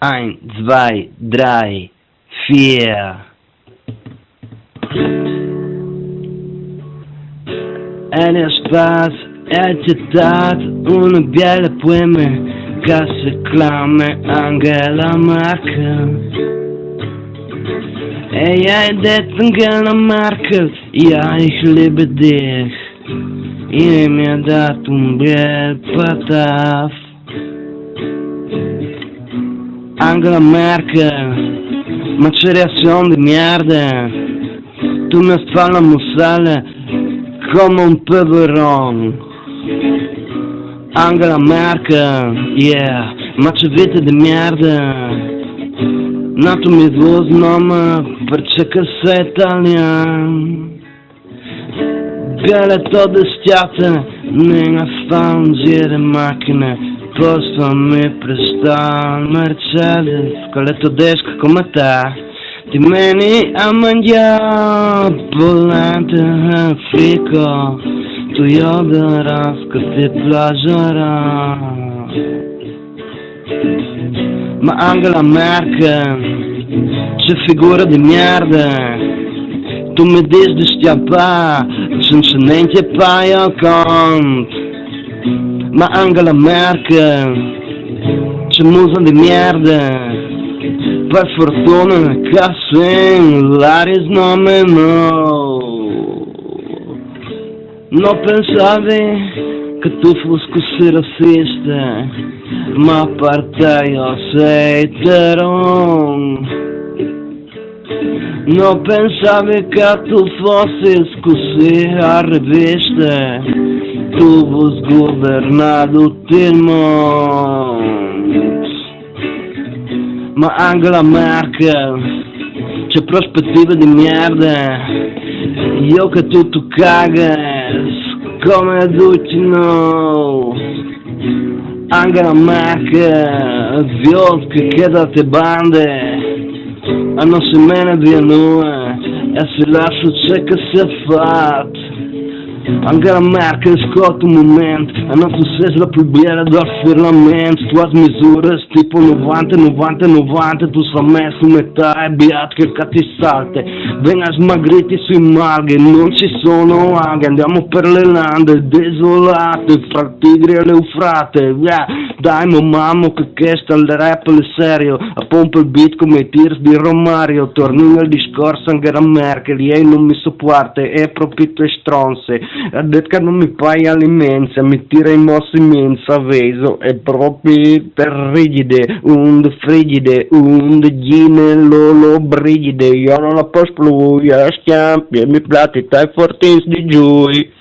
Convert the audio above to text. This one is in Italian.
1, 2, 3, 4. En er spaß, tat una bella poema che si chiama Angela Merkel. E jij detto Angela Merkel, ja, ich liebe dich. E mi ha dato un bel pataf. Angela Merkel, ma c'è reazione di merda. Tu mi fai la musala come un peperon. Angela Merkel, yeah, ma c'è vita di merda. Nato mi vuoi nome perché sei italiano. Belle toda stiata, nella stanza di macchine. Posso mi prestare Mercedes, quella tedesca come te. Ti meni a mangiare polente e frico, tu io darás che ti piacerà. Ma Angela Merkel, c'è figura di merda. Tu mi dici di schiappare, senza niente paio al conto. Ma Angela Merkel, c'è musa di merda. Per fortuna che sen l'aria non me non pensavi che tu fossi così razzista, ma a parte io sei teron. Non pensavi che tu fossi così a rivista, tu vuoi governare tutto il mondo. Ma Angela Merkel, c'è prospettiva di merda. Io che tu cagas come tutti no. Angela Merkel, Dios che queda te bande. A non si mena via noi e si lascia c'è che si è fatto. Angela Merkel, ascolta un momento, a non sei la più bella del firmamento. Tu hai misure tipo 90, tu sei messo metà e beato che ti salte. Venga smagriti sui maghi, non ci sono aghi, andiamo per le lande desolate, fra il Tigre e l'Eufrate. Yeah. Dai mamma che sta il rap è serio, a pompa il beat come i tirs di Romario. Torno al discorso Angela Merkel, lei non mi sopporta, è proprio tue stronze. Ha detto che non mi paga l'immensa, mi tira i mossi immensa, veso, è proprio rigide, und frigide, und gine lolo brigide, io non la posso più, io schiampi e mi plati tai fortins di giui.